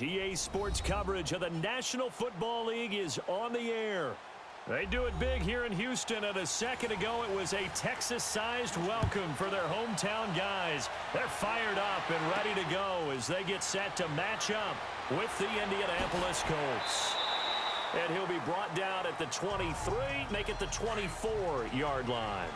EA Sports coverage of the National Football League is on the air. They do it big here in Houston, and a second ago it was a Texas-sized welcome for their hometown guys. They're fired up and ready to go as they get set to match up with the Indianapolis Colts. And he'll be brought down at the 23, make it the 24-yard line.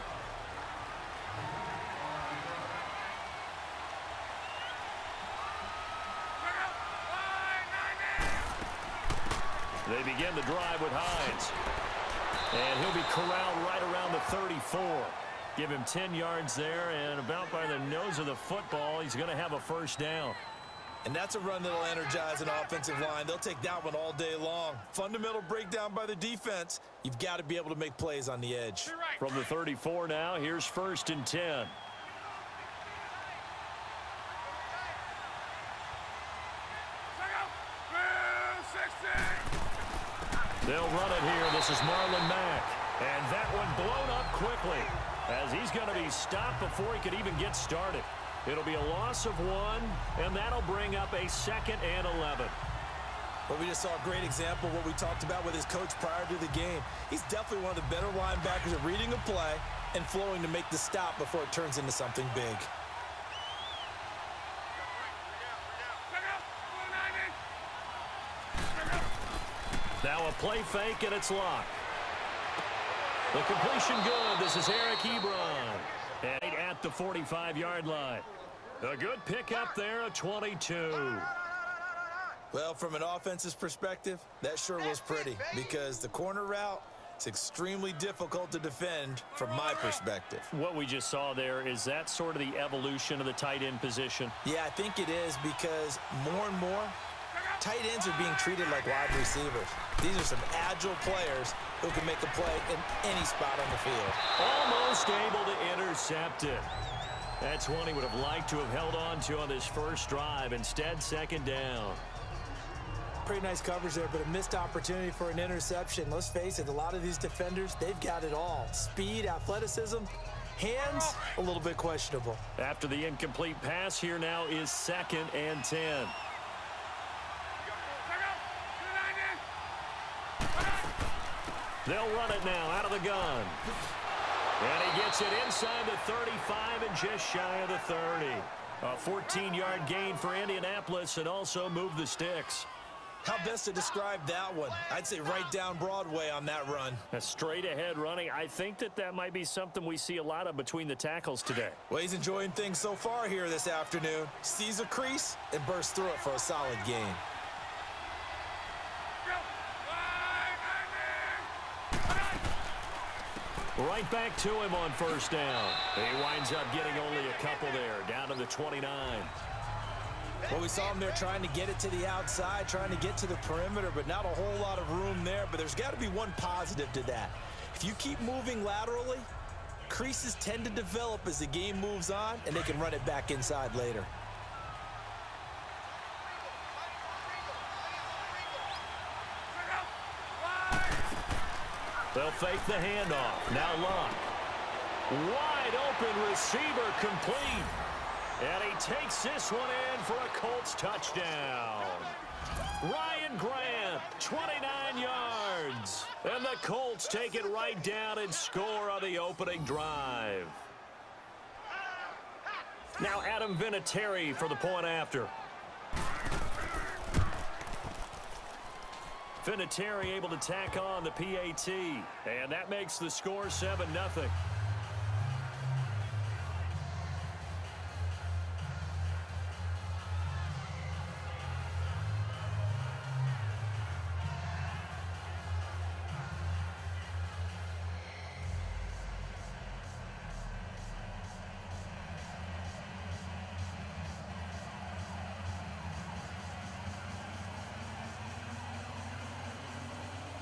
They begin the drive with Hines. And he'll be corralled right around the 34. Give him 10 yards there, and about by the nose of the football, he's going to have a first down. And that's a run that'll energize an offensive line. They'll take that one all day long. Fundamental breakdown by the defense. You've got to be able to make plays on the edge. From the 34 now, here's 1st and 10. They'll run it here. This is Marlon Mack. And that one blown up quickly as he's going to be stopped before he could even get started. It'll be a loss of 1, and that'll bring up a 2nd and 11. Well, we just saw a great example of what we talked about with his coach prior to the game. He's definitely one of the better linebackers at reading a play and flowing to make the stop before it turns into something big. Now a play fake, and it's locked. The completion good. This is Eric Ebron. And at the 45-yard line. A good pickup there, a 22. Well, from an offense's perspective, that sure was pretty because the corner route is extremely difficult to defend from my perspective. What we just saw there, is that sort of the evolution of the tight end position? Yeah, I think it is because more and more, tight ends are being treated like wide receivers. These are some agile players who can make a play in any spot on the field. Almost able to intercept it. That's one he would have liked to have held on to on this first drive. Instead, 2nd down. Pretty nice coverage there, but a missed opportunity for an interception. Let's face it, a lot of these defenders, they've got it all. Speed, athleticism, hands, a little bit questionable. After the incomplete pass, here now is 2nd and 10. They'll run it now out of the gun. And he gets it inside the 35 and just shy of the 30. A 14-yard gain for Indianapolis and also move the sticks. How best to describe that one? I'd say right down Broadway on that run. A straight-ahead running. I think that might be something we see a lot of between the tackles today. Well, he's enjoying things so far here this afternoon. Sees a crease and bursts through it for a solid gain. Right back to him on 1st down. He winds up getting only a couple there, down to the 29. Well, we saw him there trying to get it to the outside, trying to get to the perimeter, but not a whole lot of room there. But there's got to be one positive to that. If you keep moving laterally, creases tend to develop as the game moves on, and they can run it back inside later. They'll fake the handoff. Now Luck. Wide open receiver complete. And he takes this one in for a Colts touchdown. Ryan Grant, 29 yards. And the Colts take it right down and score on the opening drive. Now Adam Vinatieri for the point after. Vinatieri able to tack on the PAT. And that makes the score 7-0.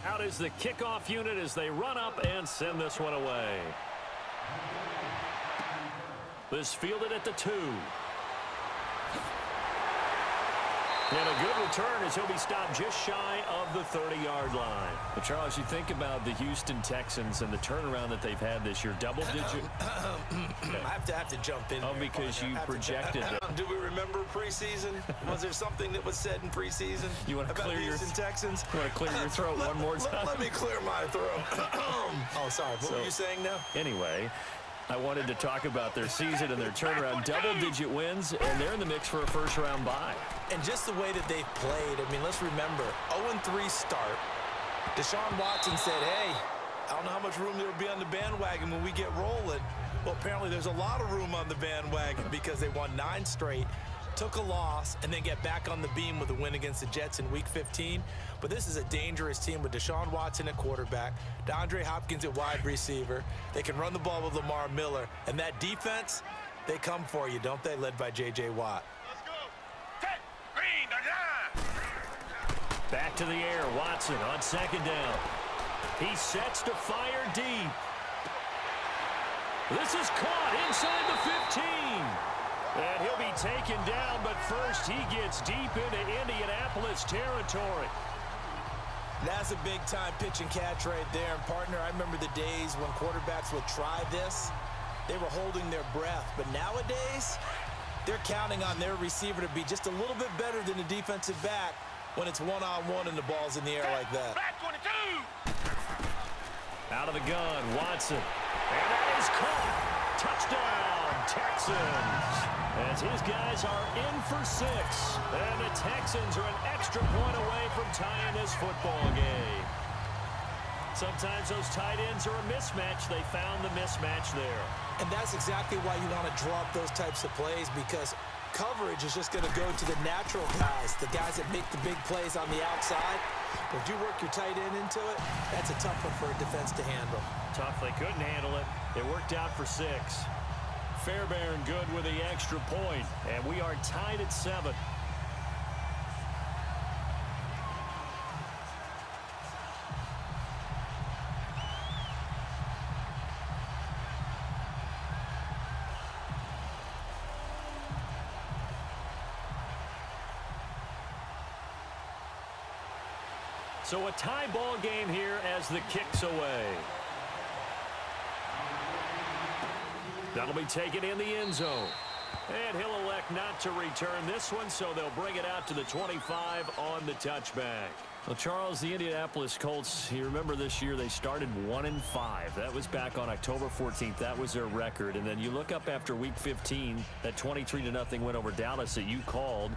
Out is the kickoff unit as they run up and send this one away. This fielded at the 2. And a good return as he'll be stopped just shy of the 30-yard line. But, Charles, you think about the Houston Texans and the turnaround that they've had this year, double-digit. I have to jump in. Oh, here, because you projected it. Do we remember preseason? Was there something that was said in preseason You want to clear your Houston Texans? You want to clear your throat one more time? Let me clear my throat. Oh, sorry. What were you saying now? Anyway, I wanted to talk about their season and their turnaround. Double-digit wins, and they're in the mix for a first-round bye. And just the way that they've played, I mean, let's remember, 0-3 start. Deshaun Watson said, hey, I don't know how much room there will be on the bandwagon when we get rolling. Well, apparently there's a lot of room on the bandwagon because they won 9 straight, took a loss, and then get back on the beam with a win against the Jets in Week 15. But this is a dangerous team with Deshaun Watson at quarterback, DeAndre Hopkins at wide receiver. They can run the ball with Lamar Miller. And that defense, they come for you, don't they, led by J.J. Watt. Back to the air, Watson on second down. He sets to fire deep. This is caught inside the 15. And he'll be taken down, but first he gets deep into Indianapolis territory. That's a big-time pitch and catch right there. And, partner, I remember the days when quarterbacks would try this. They were holding their breath. But nowadays, they're counting on their receiver to be just a little bit better than the defensive back when it's one-on-one and the ball's in the air like that. Out of the gun, Watson. And that is caught. Touchdown, Texans. As his guys are in for 6. And the Texans are an extra point away from tying this football game. Sometimes those tight ends are a mismatch. They found the mismatch there. And that's exactly why you want to draw up those types of plays, because coverage is just going to go to the natural guys, the guys that make the big plays on the outside. But if you work your tight end into it, that's a tough one for a defense to handle. Tough. They couldn't handle it. It worked out for 6. Fairbairn good with the extra point, and we are tied at 7. So a tie ball game here as the kick's away. That'll be taken in the end zone. And he'll elect not to return this one, so they'll bring it out to the 25 on the touchback. Well, Charles, the Indianapolis Colts, you remember this year they started 1-5. That was back on October 14th. That was their record. And then you look up after Week 15, that 23-0 win over Dallas that you called.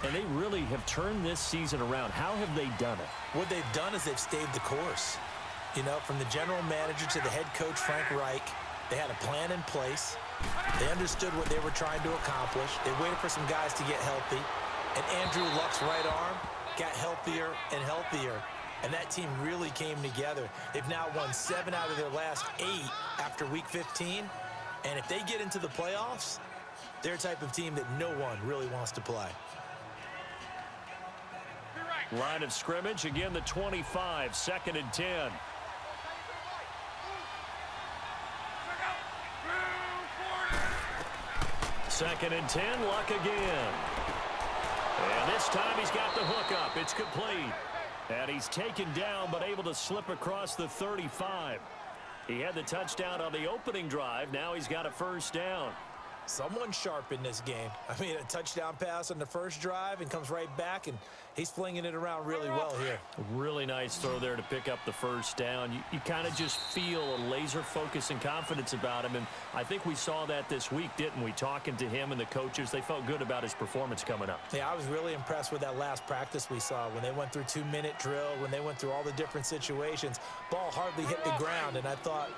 And they really have turned this season around. How have they done it? What they've done is they've stayed the course. You know, from the general manager to the head coach, Frank Reich, they had a plan in place. They understood what they were trying to accomplish. They waited for some guys to get healthy. And Andrew Luck's right arm got healthier and healthier. And that team really came together. They've now won 7 out of their last 8 after Week 15. And if they get into the playoffs, they're a type of team that no one really wants to play. Line of scrimmage, again the 25, 2nd and 10. Second and 10, Luck again. And this time he's got the hook up. It's complete. And he's taken down but able to slip across the 35. He had the touchdown on the opening drive. Now he's got a first down. Someone sharp in this game. I mean, a touchdown pass on the first drive and comes right back, and he's flinging it around really well here. A really nice throw there to pick up the first down. You kind of just feel a laser focus and confidence about him, and I think we saw that this week, didn't we? Talking to him and the coaches, they felt good about his performance coming up. Yeah, I was really impressed with that last practice we saw when they went through 2-minute drill, when they went through all the different situations. Ball hardly hit the ground, and I thought,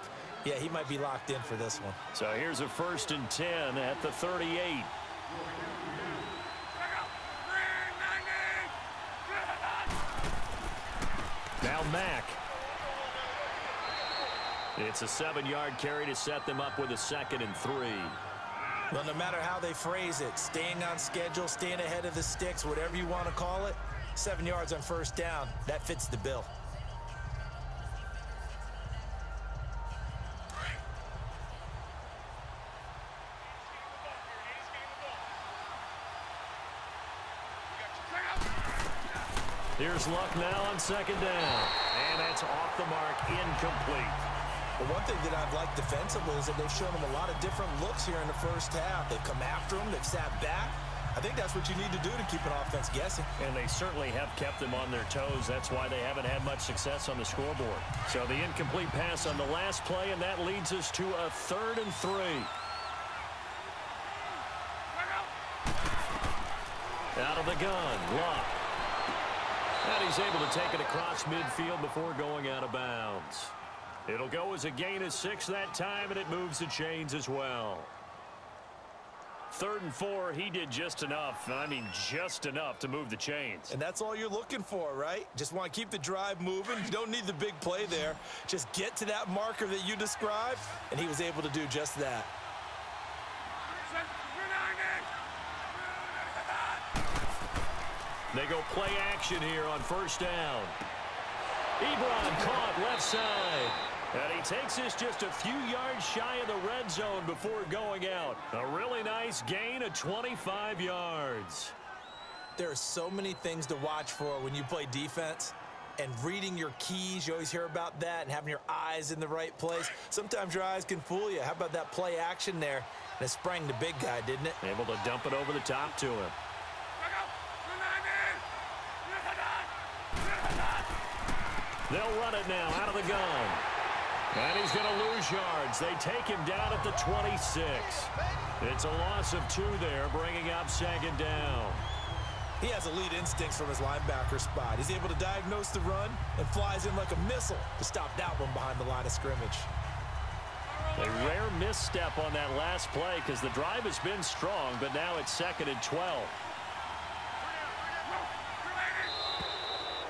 yeah, he might be locked in for this one. So here's a 1st and 10 at the 38. Now Mack. It's a 7-yard carry to set them up with a 2nd and 3. Well, no matter how they phrase it, staying on schedule, staying ahead of the sticks, whatever you want to call it, 7 yards on first down, that fits the bill. Here's Luck now on second down. And that's off the mark, incomplete. Well, one thing that I've liked defensively is that they've shown him a lot of different looks here in the first half. They've come after him. They've sat back. I think that's what you need to do to keep an offense guessing. And they certainly have kept them on their toes. That's why they haven't had much success on the scoreboard. So the incomplete pass on the last play, and that leads us to a 3rd and 3. Out of the gun, Luck. And he's able to take it across midfield before going out of bounds. It'll go as a gain of 6 that time, and it moves the chains as well. 3rd and 4, he did just enough. I mean, just enough to move the chains. And that's all you're looking for, right? Just want to keep the drive moving. You don't need the big play there. Just get to that marker that you described, and he was able to do just that. They go play action here on 1st down. Ebron caught left side. And he takes this just a few yards shy of the red zone before going out. A really nice gain of 25 yards. There are so many things to watch for when you play defense. And reading your keys, you always hear about that, and having your eyes in the right place. Sometimes your eyes can fool you. How about that play action there? And it sprang the big guy, didn't it? Able to dump it over the top to him. They'll run it now out of the gun. And he's going to lose yards. They take him down at the 26. It's a loss of 2 there, bringing up 2nd down. He has elite instincts from his linebacker spot. He's able to diagnose the run and flies in like a missile to stop that one behind the line of scrimmage. A rare misstep on that last play because the drive has been strong, but now it's 2nd and 12.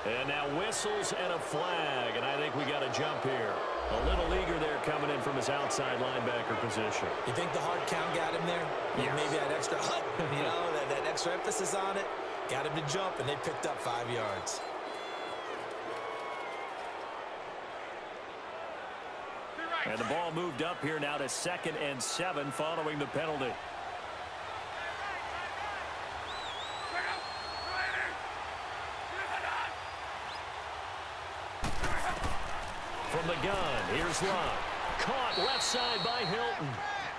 And now whistles and a flag, and I think we got a jump here. A little eager there coming in from his outside linebacker position. You think the hard count got him there? Yes. Maybe that extra hut, you know, that extra emphasis on it. Got him to jump, and they picked up 5 yards. And the ball moved up here now to 2nd and 7 following the penalty. From the gun, here's Luck. Caught left side by Hilton.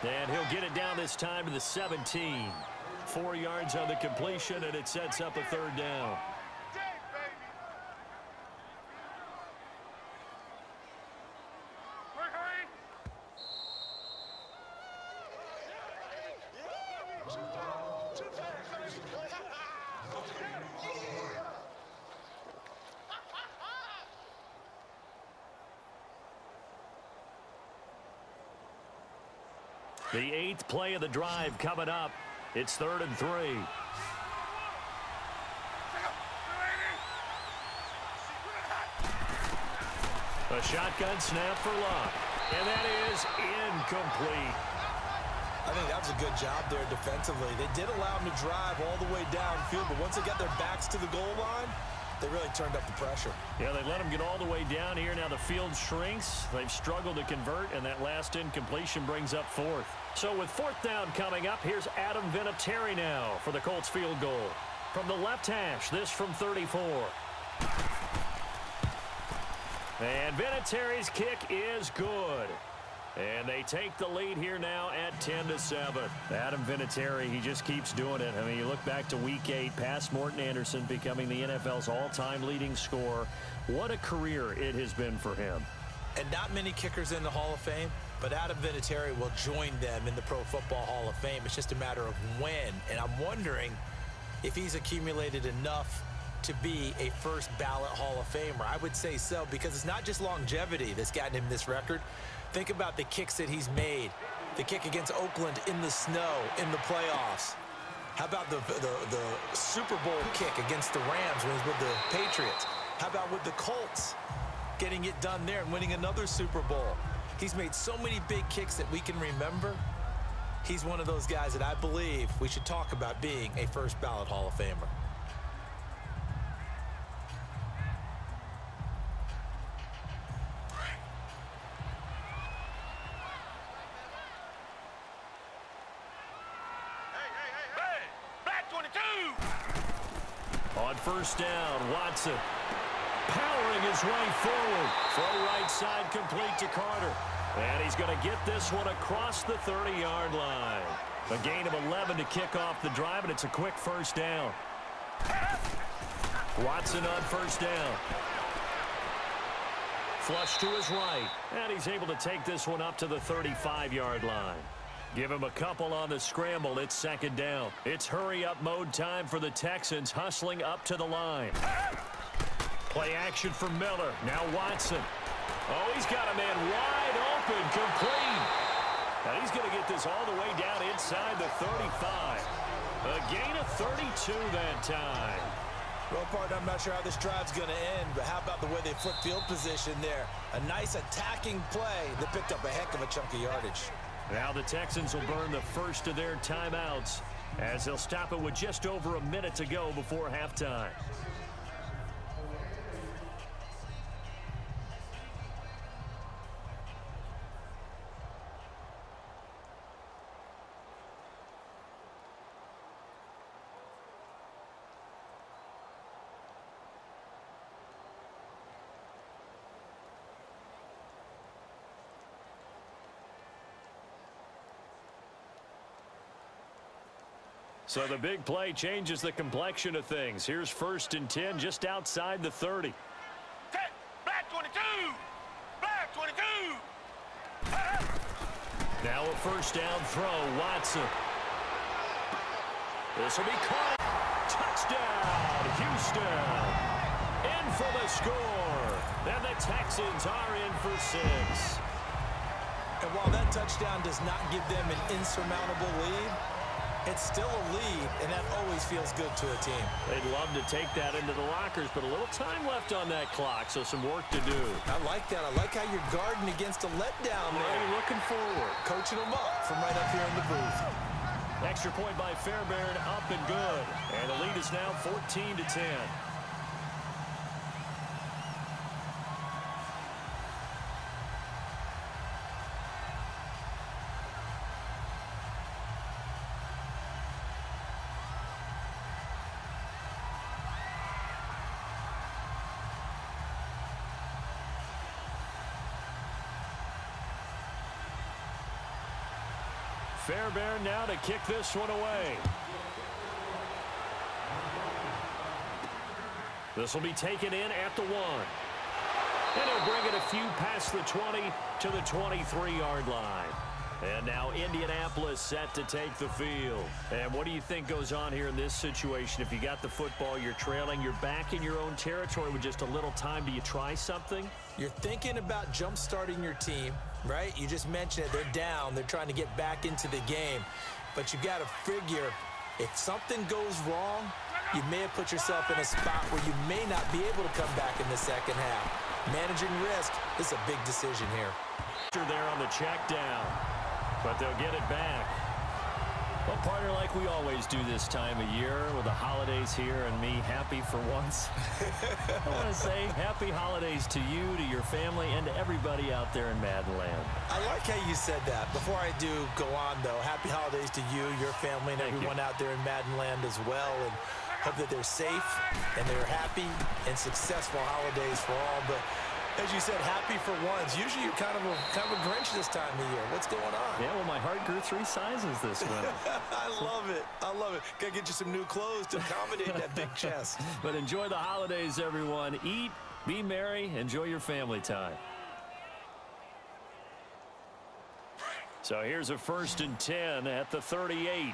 And he'll get it down this time to the 17. 4 yards on the completion, and it sets up a 3rd down. The 8th play of the drive coming up. It's 3rd and 3. A shotgun snap for Luck. And that is incomplete. I think that was a good job there defensively. They did allow him to drive all the way downfield, but once they got their backs to the goal line, they really turned up the pressure. Yeah, they let him get all the way down here. Now the field shrinks. They've struggled to convert, and that last incompletion brings up 4th. So with 4th down coming up, here's Adam Vinatieri now for the Colts field goal. From the left hash, this from 34. And Vinatieri's kick is good. And they take the lead here now at 10-7. Adam Vinatieri, he just keeps doing it. I mean, you look back to Week 8, past Morton Anderson becoming the NFL's all-time leading scorer. What a career it has been for him. And not many kickers in the Hall of Fame, but Adam Vinatieri will join them in the Pro Football Hall of Fame. It's just a matter of when. And I'm wondering if he's accumulated enough to be a first ballot Hall of Famer. I would say so, because it's not just longevity that's gotten him this record. Think about the kicks that he's made. The kick against Oakland in the snow in the playoffs. How about the Super Bowl kick against the Rams when he was with the Patriots? How about with the Colts getting it done there and winning another Super Bowl? He's made so many big kicks that we can remember. He's one of those guys that I believe we should talk about being a first ballot Hall of Famer. On first down, Watson powering his way forward. Throw right side complete to Carter. And he's going to get this one across the 30-yard line. A gain of 11 to kick off the drive, and it's a quick first down. Watson on first down. Flush to his right. And he's able to take this one up to the 35-yard line. Give him a couple on the scramble. It's second down. It's hurry-up mode time for the Texans, hustling up to the line. Play action for Miller. Now Watson. Oh, he's got a man wide open, complete. And he's going to get this all the way down inside the 35. A gain of 32 that time. Well, partner, I'm not sure how this drive's going to end, but how about the way they flip field position there? A nice attacking play that picked up a heck of a chunk of yardage. Now the Texans will burn the first of their timeouts as they'll stop it with just over a minute to go before halftime. So the big play changes the complexion of things. Here's first and 10 just outside the 30. Black 22! Black 22! Now a first down throw, Watson. This will be caught. Touchdown, Houston. In for the score. And the Texans are in for 6. And while that touchdown does not give them an insurmountable lead, it's still a lead, and that always feels good to a team. They'd love to take that into the lockers, but a little time left on that clock, so some work to do. I like that. I like how you're guarding against a letdown there. You're looking forward. Coaching them up from right up here in the booth. Extra point by Fairbairn, up and good. And the lead is now 14-10. Fairbairn now to kick this one away. This will be taken in at the 1. And he'll bring it a few past the 20 to the 23-yard line. And now Indianapolis set to take the field. And what do you think goes on here in this situation? If you got the football, you're trailing, you're back in your own territory with just a little time. Do you try something? You're thinking about jump-starting your team, right? You just mentioned it. They're down. They're trying to get back into the game. But you got to figure if something goes wrong, you may have put yourself in a spot where you may not be able to come back in the second half. Managing risk is a big decision here. There on the check down. But they'll get it back. Well, partner, like we always do this time of year with the holidays here and me happy for once. I want to say happy holidays to you, to your family, and to everybody out there in Madden land. I like how you said that. Before I do go on, though, happy holidays to you, your family, and everyone out there in Madden land as well. And hope that they're safe and they're happy and successful holidays for all. But as you said, happy for once. Usually you're kind of a Grinch this time of year. What's going on? Yeah, well, my heart grew 3 sizes this winter. I love it. I love it. Got to get you some new clothes to accommodate that big chest. But enjoy the holidays, everyone. Eat, be merry, enjoy your family time. So here's a first and 10 at the 38.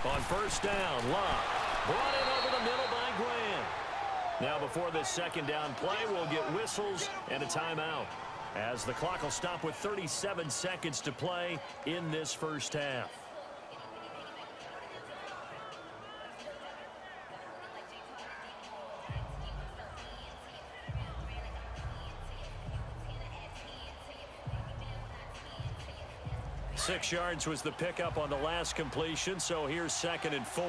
On first down, Locke brought in over the middle by Graham. Now before this second down play, we'll get whistles and a timeout, as the clock will stop with 37 seconds to play in this first half. Six yards was the pickup on the last completion, so here's second and 4.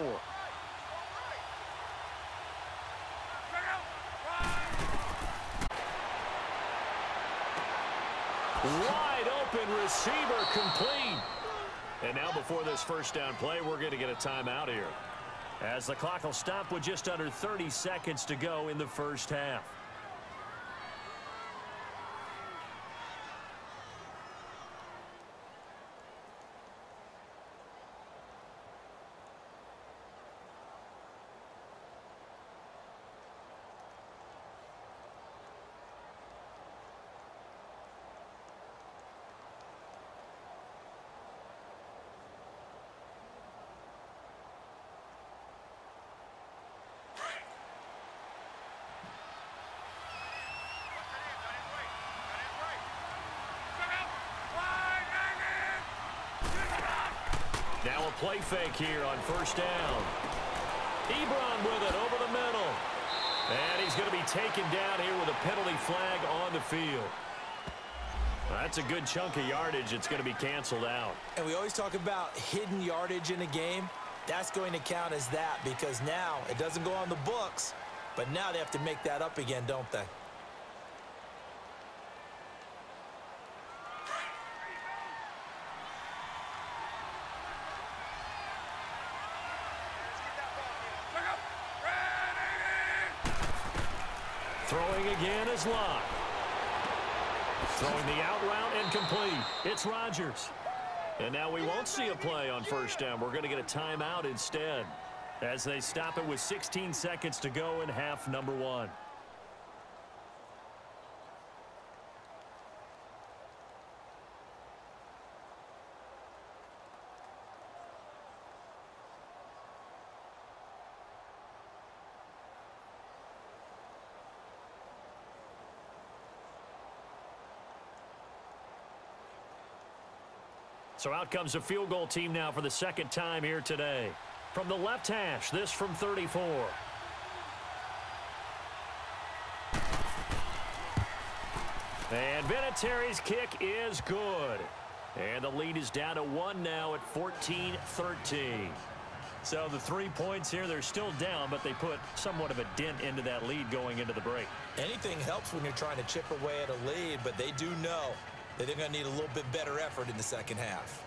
Wide open receiver complete. And now before this first down play, we're going to get a timeout here, as the clock will stop with just under 30 seconds to go in the first half. Now a play fake here on first down. Ebron with it over the middle. And he's going to be taken down here with a penalty flag on the field. That's a good chunk of yardage. It's going to be canceled out. And we always talk about hidden yardage in a game. That's going to count as that, because now it doesn't go on the books, but now they have to make that up again, don't they? Throwing again is Locke. Throwing the out route and complete. It's Rodgers. And now we won't see a play on first down. We're going to get a timeout instead, as they stop it with 16 seconds to go in half number one. So out comes a field goal team now for the second time here today. From the left hash, this from 34. And Vinatieri's kick is good. And the lead is down to 1 now at 14-13. So the 3 points here, they're still down, but they put somewhat of a dent into that lead going into the break. Anything helps when you're trying to chip away at a lead, but they do know that they're going to need a little bit better effort in the second half.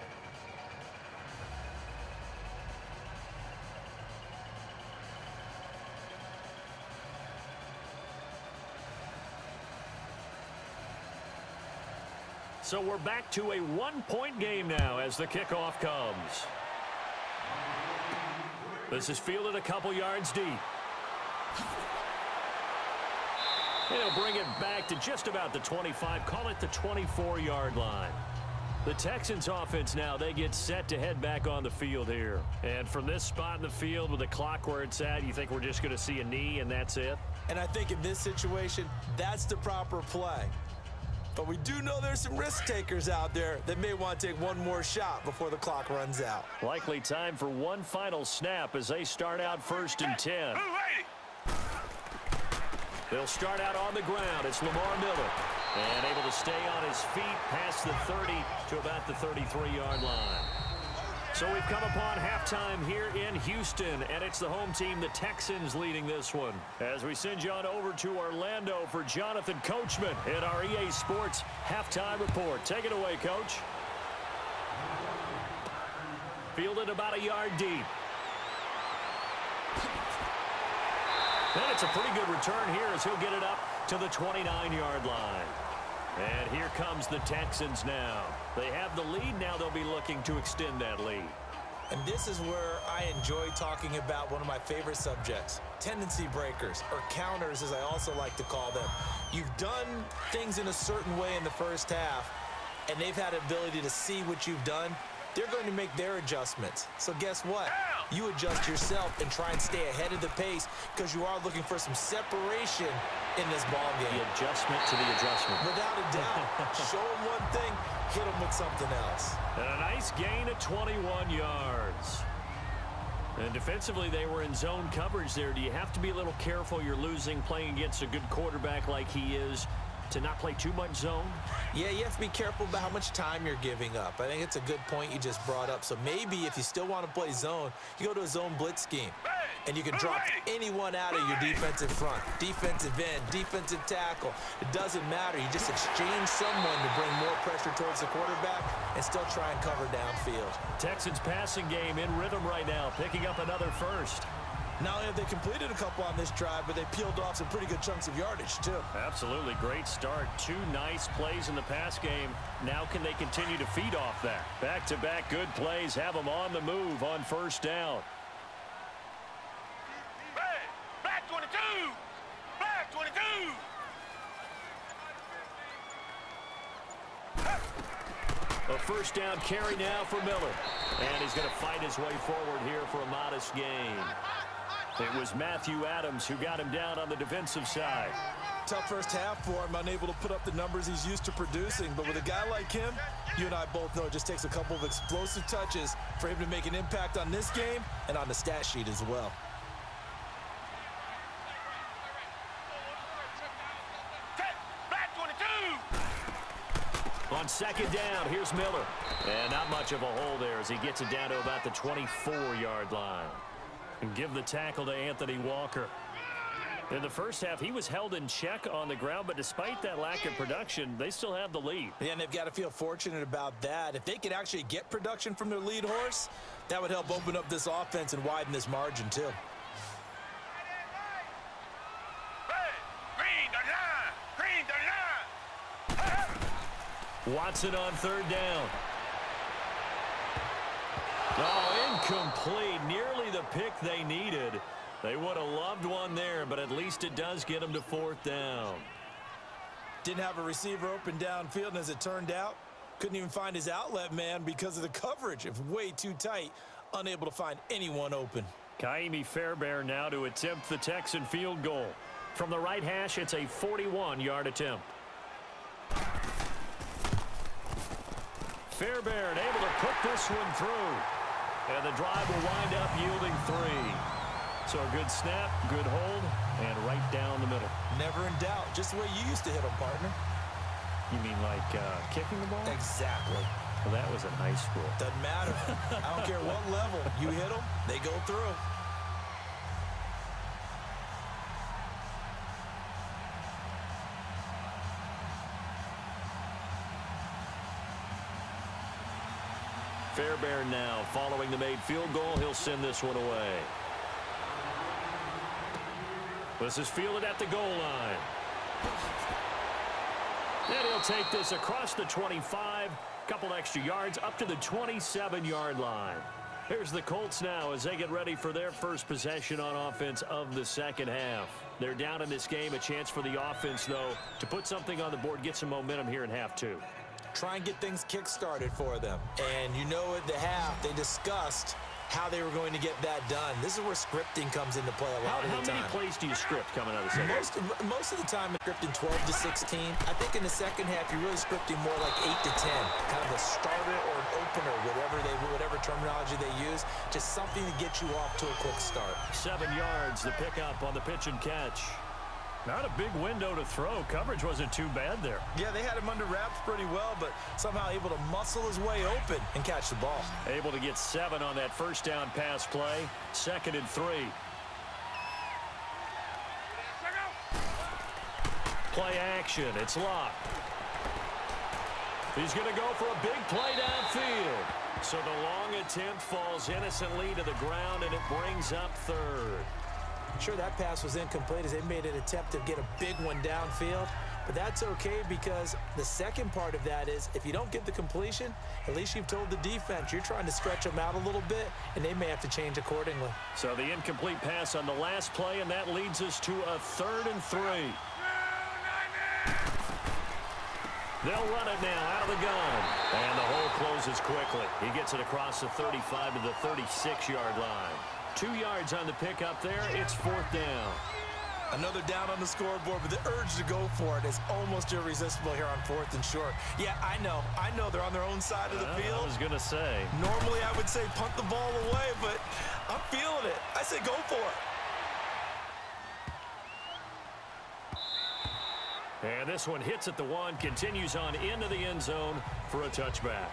So we're back to a one-point game now as the kickoff comes. This is fielded a couple yards deep. He'll bring it back to just about the 25, call it the 24-yard line. The Texans offense now, they get set to head back on the field here. And from this spot in the field with the clock where it's at, you think we're just going to see a knee and that's it? And I think in this situation, that's the proper play. But we do know there's some risk takers out there that may want to take one more shot before the clock runs out. Likely time for one final snap as they start out 1st and 10. They'll start out on the ground. It's Lamar Miller. And able to stay on his feet past the 30 to about the 33-yard line. So we've come upon halftime here in Houston, and it's the home team, the Texans, leading this one. As we send you on over to Orlando for Jonathan Coachman in our EA Sports halftime report. Take it away, Coach. Fielded about a yard deep. And it's a pretty good return here as he'll get it up to the 29-yard line. And here comes the Texans now. They have the lead. Now they'll be looking to extend that lead. And this is where I enjoy talking about one of my favorite subjects, tendency breakers, or counters as I also like to call them. You've done things in a certain way in the first half, and they've had the ability to see what you've done. They're going to make their adjustments. So guess what? You adjust yourself and try and stay ahead of the pace because you are looking for some separation in this ball game. The adjustment to the adjustment. Without a doubt. Show them one thing, hit them with something else. And a nice gain of 21 yards. And defensively, they were in zone coverage there. Do you have to be a little careful? You're losing, playing against a good quarterback like he is. to not play too much zone? Yeah, you have to be careful about how much time you're giving up. I think it's a good point you just brought up. So maybe if you still want to play zone, you go to a zone blitz scheme. And you can drop anyone out of your defensive front, defensive end, defensive tackle. It doesn't matter. You just exchange someone to bring more pressure towards the quarterback and still try and cover downfield. Texans passing game in rhythm right now, picking up another first. Not only have they completed a couple on this drive, but they peeled off some pretty good chunks of yardage, too. Absolutely great start. 2 nice plays in the pass game. Now can they continue to feed off that? Back-to-back good plays have them on the move on first down. Black 22! Black 22! A first down carry now for Miller. And he's going to fight his way forward here for a modest gain. It was Matthew Adams who got him down on the defensive side. Tough first half for him, unable to put up the numbers he's used to producing. But with a guy like him, you and I both know it just takes a couple of explosive touches for him to make an impact on this game and on the stat sheet as well. Black 22! On second down, here's Miller. And not much of a hole there as he gets it down to about the 24-yard line. And give the tackle to Anthony Walker. In the first half, he was held in check on the ground, but despite that lack of production, they still have the lead. Yeah, and they've got to feel fortunate about that. If they could actually get production from their lead horse, that would help open up this offense and widen this margin, too. Hey, green 39! Green 39! Watson on third down. Oh, incomplete. Nearly the pick they needed. They would have loved one there, but at least it does get them to fourth down. Didn't have a receiver open downfield, and as it turned out, couldn't even find his outlet man because of the coverage. It was way too tight, unable to find anyone open. Kaimi Fairbairn now to attempt the Texan field goal. From the right hash, it's a 41-yard attempt. Fairbairn able to put this one through. And the drive will wind up yielding 3. So a good snap, good hold, and right down the middle. Never in doubt. Just the way you used to hit them, partner. You mean like kicking the ball? Exactly. Well, that was in high school. Doesn't matter. I don't care what level. You hit them, they go through. Fairbairn now following the made field goal. He'll send this one away. This is fielded at the goal line. And he'll take this across the 25. Couple extra yards up to the 27-yard line. Here's the Colts now as they get ready for their first possession on offense of the second half. They're down in this game. A chance for the offense, though, to put something on the board, get some momentum here in half 2. Try and get things kick-started for them. And you know at the half, they discussed how they were going to get that done. This is where scripting comes into play a lot of the time. How many plays do you script coming out of the second half? Most of the time, it's scripting 12 to 16. I think in the second half, you're really scripting more like 8 to 10. Kind of a starter or an opener, whatever terminology they use. Just something to get you off to a quick start. 7 yards, the pickup on the pitch and catch. Not a big window to throw. Coverage wasn't too bad there. Yeah, they had him under wraps pretty well, but somehow able to muscle his way open and catch the ball. Able to get 7 on that first down pass play. 2nd and 3. Play action. It's locked. He's going to go for a big play downfield. So the long attempt falls innocently to the ground, and it brings up 3rd. Sure, that pass was incomplete as they made an attempt to get a big one downfield, but that's okay because the second part of that is if you don't get the completion, at least you've told the defense you're trying to stretch them out a little bit, and they may have to change accordingly. So the incomplete pass on the last play, and that leads us to a 3rd and 3. They'll run it now out of the gun, and the hole closes quickly. He gets it across the 35 to the 36-yard line. 2 yards on the pickup there. It's 4th down. Another down on the scoreboard, but the urge to go for it is almost irresistible here on 4th and short. Yeah, I know they're on their own side of the field. I was going to say. Normally I would say punt the ball away, but I'm feeling it. I say go for it. And this one hits at the 1, continues on into the end zone for a touchback.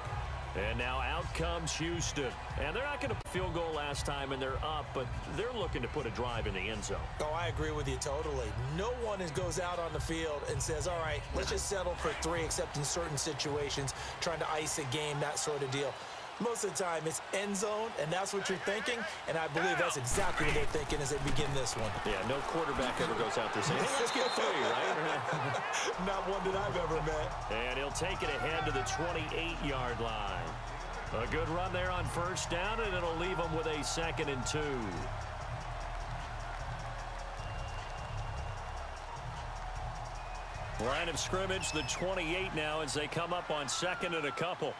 And now out comes Houston. And they're not going to field goal last time, and they're up, but they're looking to put a drive in the end zone. Oh, I agree with you totally. No one goes out on the field and says, all right, let's just settle for 3, except in certain situations, trying to ice a game, that sort of deal. Most of the time, it's end zone, and that's what you're thinking, and I believe that's exactly what they're thinking as they begin this one. Yeah, no quarterback ever goes out there saying, hey, let's get 3, right? Not one that I've ever met. And he'll take it ahead to the 28-yard line. A good run there on first down, and it'll leave them with a 2nd and 2. Line of scrimmage, the 28 now as they come up on 2nd and a couple.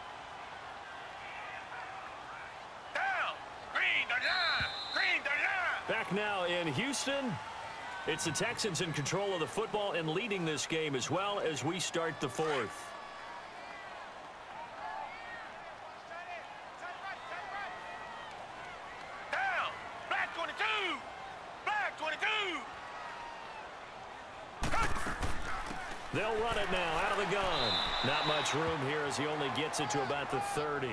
Back now in Houston. It's the Texans in control of the football and leading this game as well as we start the 4th. Down. Black 22. Black 22. They'll run it now out of the gun. Not much room here as he only gets it to about the 30.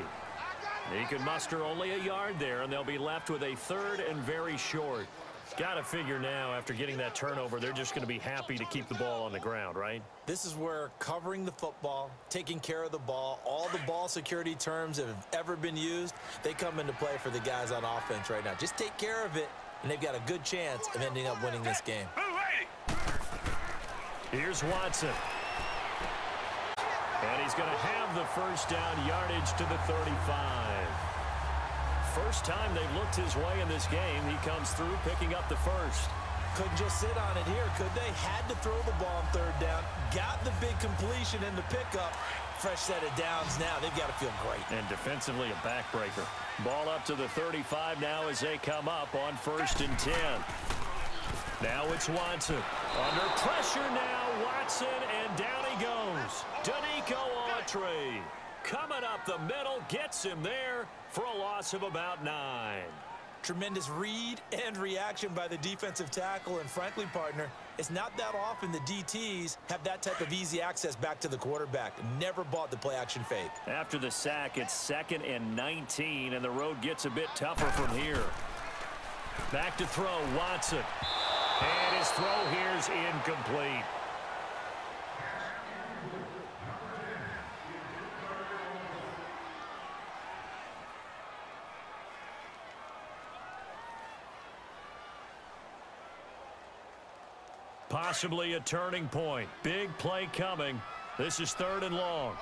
He can muster only a yard there, and they'll be left with a 3rd and very short. Got to figure now, after getting that turnover, they're just going to be happy to keep the ball on the ground, right? This is where covering the football, taking care of the ball, all the ball security terms that have ever been used, they come into play for the guys on offense right now. Just take care of it, and they've got a good chance of ending up winning this game. Here's Watson. And he's going to have the first down yardage to the 35. First time they've looked his way in this game. He comes through picking up the first. Couldn't just sit on it here, could they? Had to throw the ball on 3rd down. Got the big completion in the pickup. Fresh set of downs now. They've got to feel great. And defensively, a backbreaker. Ball up to the 35 now as they come up on 1st and 10. Now it's Watson. Under pressure now, Watson, and down he goes. Danico Autry coming up the middle, gets him there for a loss of about 9. Tremendous read and reaction by the defensive tackle, and frankly, partner, it's not that often the DTs have that type of easy access back to the quarterback. Never bought the play-action fake. After the sack, it's 2nd and 19, and the road gets a bit tougher from here. Back to throw, Watson. And his throw here's incomplete. Possibly a turning point. Big play coming. This is 3rd and long.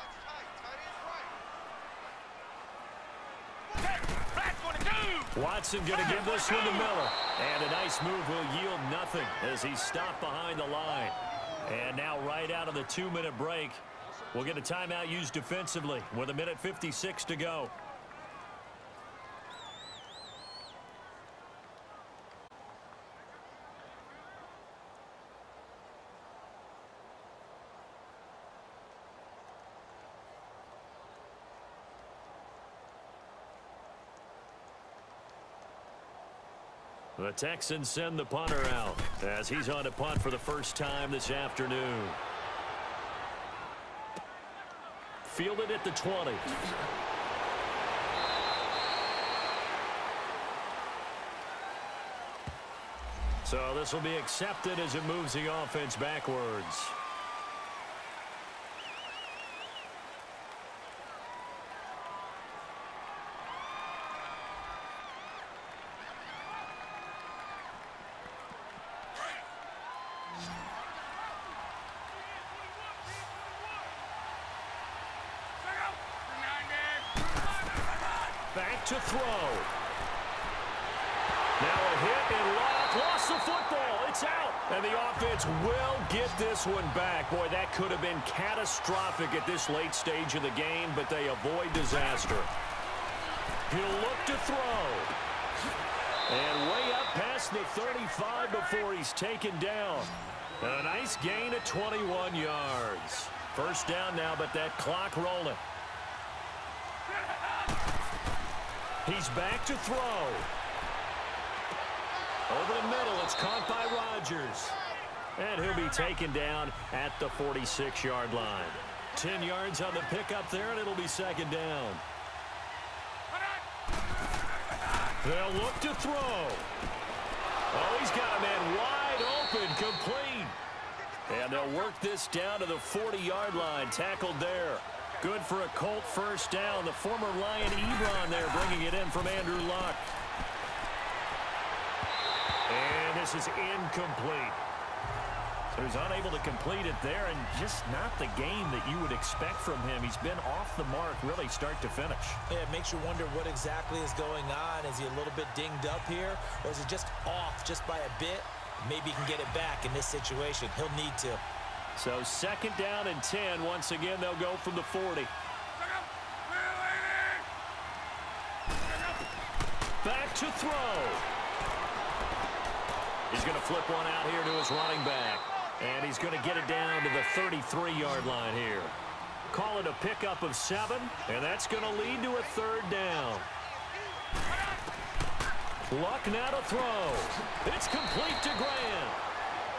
Watson going to give this one to Miller. And a nice move will yield nothing as he's stopped behind the line. And now right out of the 2-minute break, we'll get a timeout used defensively with 1:56 to go. The Texans send the punter out as he's on a punt for the first time this afternoon. Fielded at the 20. So this will be accepted as it moves the offense backwards. Back to throw. Now a hit and lost the football. It's out. And the offense will get this one back. Boy, that could have been catastrophic at this late stage of the game, but they avoid disaster. He'll look to throw. And way up past the 35 before he's taken down. A nice gain of 21 yards. First down now, but that clock rolling. He's back to throw. Over the middle, it's caught by Rodgers. And he'll be taken down at the 46-yard line. 10 yards on the pickup there, and it'll be second down. They'll look to throw. Oh, he's got a man wide open, complete. And they'll work this down to the 40-yard line, tackled there. Good for a Colt first down. The former Lion Ebron there bringing it in from Andrew Luck. And this is incomplete. So he's unable to complete it there, and just not the game that you would expect from him. He's been off the mark really start to finish. Yeah, it makes you wonder what exactly is going on. Is he a little bit dinged up here, or is it just off just by a bit? Maybe he can get it back in this situation. He'll need to. So second down and 10. Once again, they'll go from the 40. Back to throw. He's going to flip one out here to his running back. And he's going to get it down to the 33-yard line here. Call it a pickup of 7, and that's going to lead to a third down. Luck now to throw. It's complete to Grant.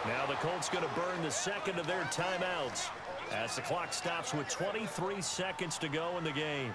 Now the Colts going to burn the second of their timeouts as the clock stops with 23 seconds to go in the game.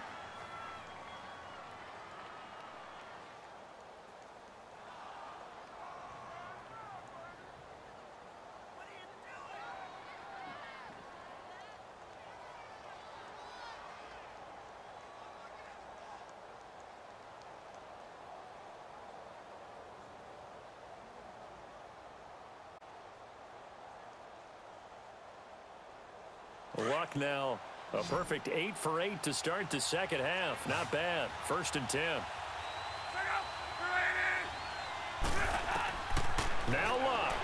Luck now a perfect 8 for 8 to start the second half. Not bad. First and 10. Now Luck.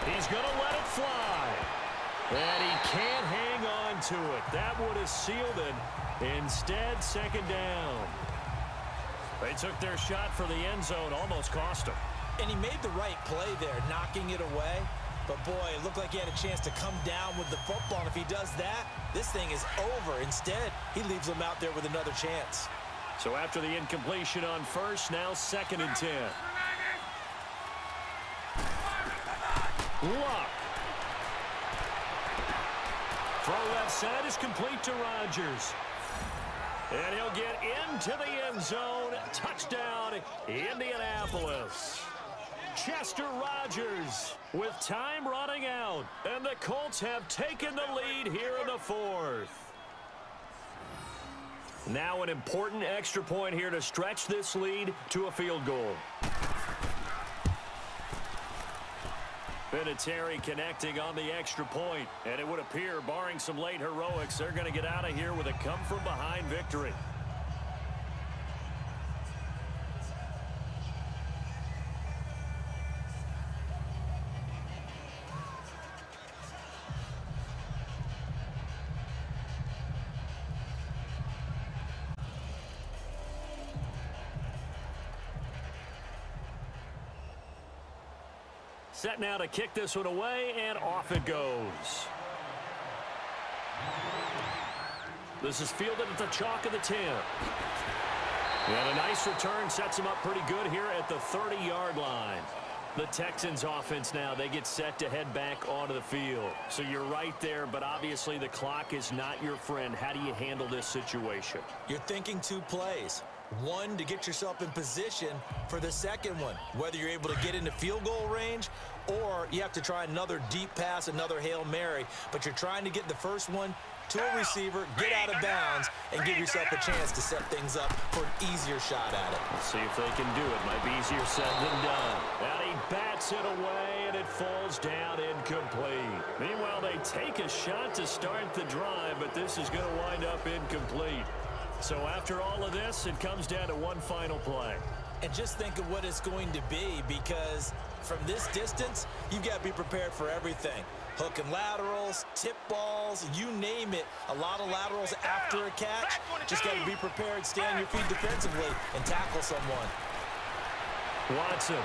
He's going to let it fly. And he can't hang on to it. That would have sealed it. Instead, second down. They took their shot for the end zone. Almost cost him. And he made the right play there, knocking it away. But, boy, it looked like he had a chance to come down with the football. And if he does that, this thing is over. Instead, he leaves them out there with another chance. So after the incompletion on first, now second and 10. Luck. Throw left side is complete to Rodgers. And he'll get into the end zone. Touchdown, Indianapolis. Chester Rogers with time running out. And the Colts have taken the lead here in the fourth. Now an important extra point here to stretch this lead to a field goal. Vinatieri connecting on the extra point. And it would appear, barring some late heroics, they're going to get out of here with a come-from-behind victory. Set now to kick this one away, and off it goes. This is fielded at the chalk of the 10. And a nice return sets him up pretty good here at the 30-yard line. The Texans offense now, they get set to head back onto the field. So you're right there, but obviously the clock is not your friend. How do you handle this situation? You're thinking 2 plays. One, to get yourself in position for the second one, whether you're able to get into field goal range or you have to try another deep pass, another Hail Mary. But you're trying to get the first one to a receiver, get out of bounds, and give yourself a chance to set things up for an easier shot at it. Let's see if they can do it. Might be easier said than done. And he bats it away, and it falls down incomplete. Meanwhile, they take a shot to start the drive, but this is going to wind up incomplete. So after all of this, it comes down to one final play. And just think of what it's going to be, because from this distance, you've got to be prepared for everything. Hook and laterals, tip balls, you name it. A lot of laterals after a catch. Just got to be prepared, stay on your feet defensively, and tackle someone. Watson.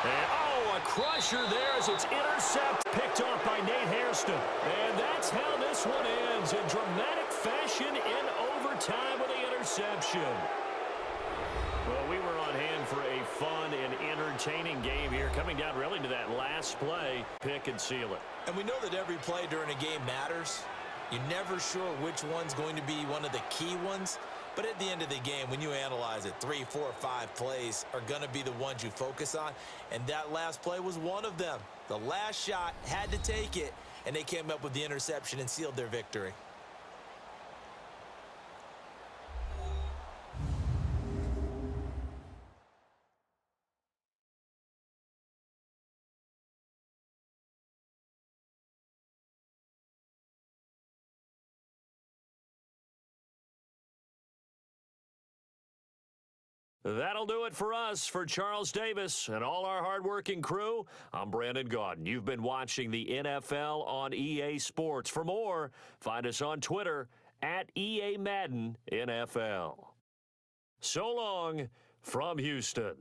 And, a crusher there as it's intercepted, picked off by Nate Hairston. And that's how this one ends, in dramatic fashion in overtime with the interception. Well, we were on hand for a fun and entertaining game here, coming down really to that last play, pick and seal it. And we know that every play during a game matters. You're never sure which one's going to be one of the key ones. But at the end of the game, when you analyze it, 3, 4, 5 plays are going to be the ones you focus on. And that last play was one of them. The last shot had to take it, and they came up with the interception and sealed their victory. That'll do it for us. For Charles Davis and all our hardworking crew, I'm Brandon Gaudin. You've been watching the NFL on EA Sports. For more, find us on Twitter at EA Madden NFL. So long from Houston.